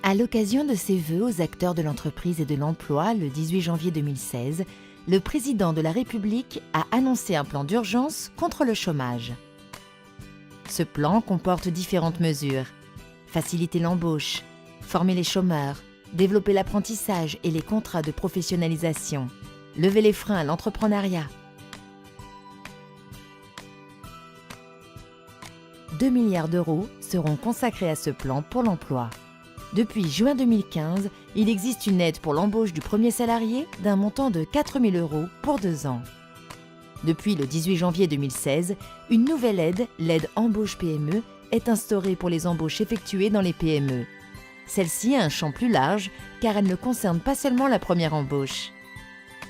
À l'occasion de ses vœux aux acteurs de l'entreprise et de l'emploi le 18 janvier 2016, le président de la République a annoncé un plan d'urgence contre le chômage. Ce plan comporte différentes mesures. Faciliter l'embauche, former les chômeurs, développer l'apprentissage et les contrats de professionnalisation, lever les freins à l'entrepreneuriat. 2 milliards d'euros seront consacrés à ce plan pour l'emploi. Depuis juin 2015, il existe une aide pour l'embauche du premier salarié d'un montant de 4 000 € pour 2 ans. Depuis le 18 janvier 2016, une nouvelle aide, l'aide embauche PME, est instaurée pour les embauches effectuées dans les PME. Celle-ci a un champ plus large car elle ne concerne pas seulement la première embauche.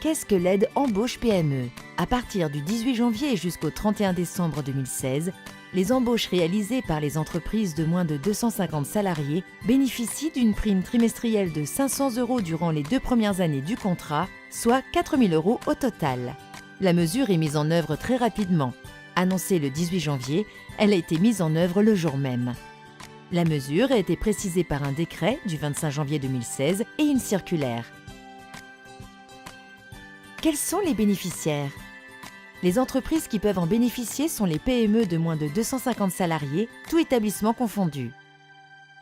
Qu'est-ce que l'aide embauche PME? À partir du 18 janvier jusqu'au 31 décembre 2016, les embauches réalisées par les entreprises de moins de 250 salariés bénéficient d'une prime trimestrielle de 500 € durant les 2 premières années du contrat, soit 4 000 € au total. La mesure est mise en œuvre très rapidement. Annoncée le 18 janvier, elle a été mise en œuvre le jour même. La mesure a été précisée par un décret du 25 janvier 2016 et une circulaire. Quels sont les bénéficiaires? Les entreprises qui peuvent en bénéficier sont les PME de moins de 250 salariés, tout établissement confondu.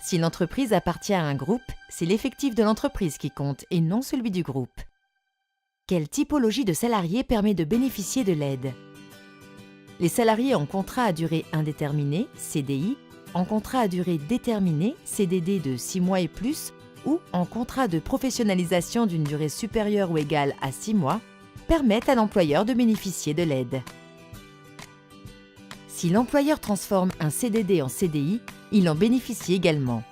Si l'entreprise appartient à un groupe, c'est l'effectif de l'entreprise qui compte et non celui du groupe. Quelle typologie de salariés permet de bénéficier de l'aide? Les salariés en contrat à durée indéterminée, CDI, en contrat à durée déterminée, CDD de 6 mois et plus, ou en contrat de professionnalisation d'une durée supérieure ou égale à 6 mois, permettent à l'employeur de bénéficier de l'aide. Si l'employeur transforme un CDD en CDI, il en bénéficie également.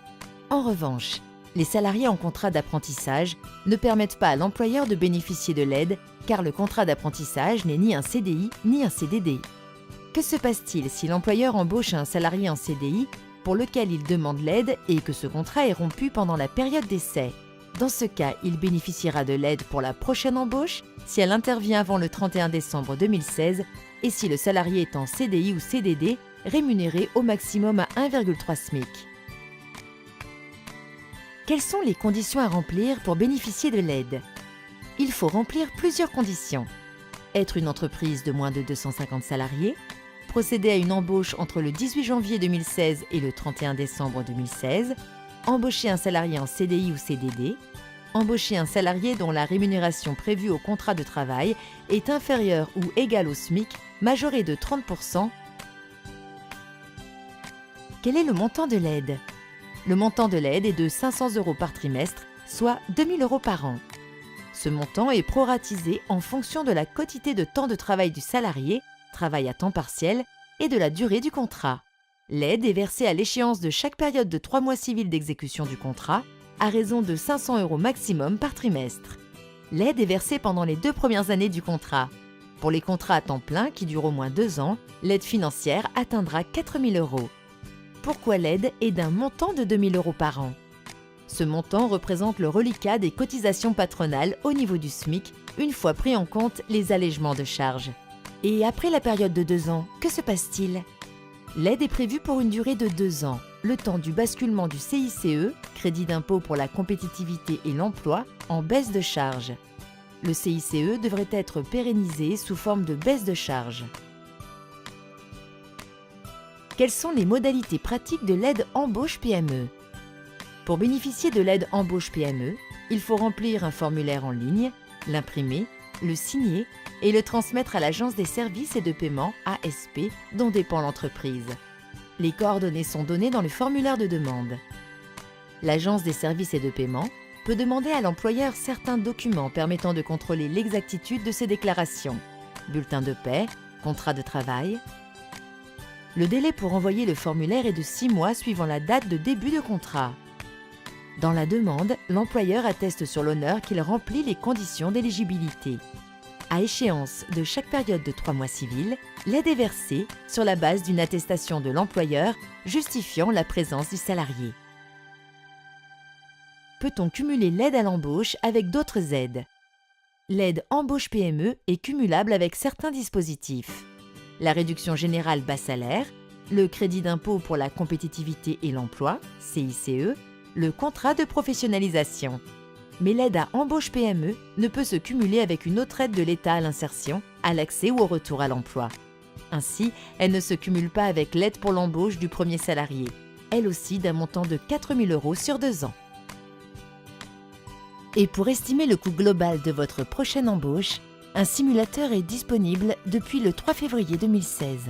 En revanche, les salariés en contrat d'apprentissage ne permettent pas à l'employeur de bénéficier de l'aide car le contrat d'apprentissage n'est ni un CDI ni un CDD. Que se passe-t-il si l'employeur embauche un salarié en CDI pour lequel il demande l'aide et que ce contrat est rompu pendant la période d'essai? Dans ce cas, il bénéficiera de l'aide pour la prochaine embauche si elle intervient avant le 31 décembre 2016 et si le salarié est en CDI ou CDD, rémunéré au maximum à 1,3 SMIC. Quelles sont les conditions à remplir pour bénéficier de l'aide? Il faut remplir plusieurs conditions. Être une entreprise de moins de 250 salariés, procéder à une embauche entre le 18 janvier 2016 et le 31 décembre 2016, embaucher un salarié en CDI ou CDD, embaucher un salarié dont la rémunération prévue au contrat de travail est inférieure ou égale au SMIC, majoré de 30 %. Quel est le montant de l'aide? Le montant de l'aide est de 500 € par trimestre, soit 2 000 € par an. Ce montant est proratisé en fonction de la quotité de temps de travail du salarié, travail à temps partiel, et de la durée du contrat. L'aide est versée à l'échéance de chaque période de 3 mois civils d'exécution du contrat, à raison de 500 € maximum par trimestre. L'aide est versée pendant les 2 premières années du contrat. Pour les contrats à temps plein qui durent au moins 2 ans, l'aide financière atteindra 4 000 €. Pourquoi l'aide est d'un montant de 2 000 € par an? Ce montant représente le reliquat des cotisations patronales au niveau du SMIC, une fois pris en compte les allègements de charges. Et après la période de 2 ans, que se passe-t-il? L'aide est prévue pour une durée de 2 ans, le temps du basculement du CICE, Crédit d'impôt pour la compétitivité et l'emploi, en baisse de charge. Le CICE devrait être pérennisé sous forme de baisse de charge. Quelles sont les modalités pratiques de l'aide embauche PME? Pour bénéficier de l'aide embauche PME, il faut remplir un formulaire en ligne, l'imprimer, le signer et le transmettre à l'Agence des services et de paiement ASP dont dépend l'entreprise. Les coordonnées sont données dans le formulaire de demande. L'Agence des services et de paiement peut demander à l'employeur certains documents permettant de contrôler l'exactitude de ses déclarations. Bulletin de paie, contrat de travail. Le délai pour envoyer le formulaire est de 6 mois suivant la date de début de contrat. Dans la demande, l'employeur atteste sur l'honneur qu'il remplit les conditions d'éligibilité. À échéance de chaque période de 3 mois civils, l'aide est versée sur la base d'une attestation de l'employeur justifiant la présence du salarié. Peut-on cumuler l'aide à l'embauche avec d'autres aides? L'aide embauche PME est cumulable avec certains dispositifs. La réduction générale bas salaire, le crédit d'impôt pour la compétitivité et l'emploi, CICE, le contrat de professionnalisation. Mais l'aide à embauche PME ne peut se cumuler avec une autre aide de l'État à l'insertion, à l'accès ou au retour à l'emploi. Ainsi, elle ne se cumule pas avec l'aide pour l'embauche du premier salarié, elle aussi d'un montant de 4 000 € sur 2 ans. Et pour estimer le coût global de votre prochaine embauche, un simulateur est disponible depuis le 3 février 2016.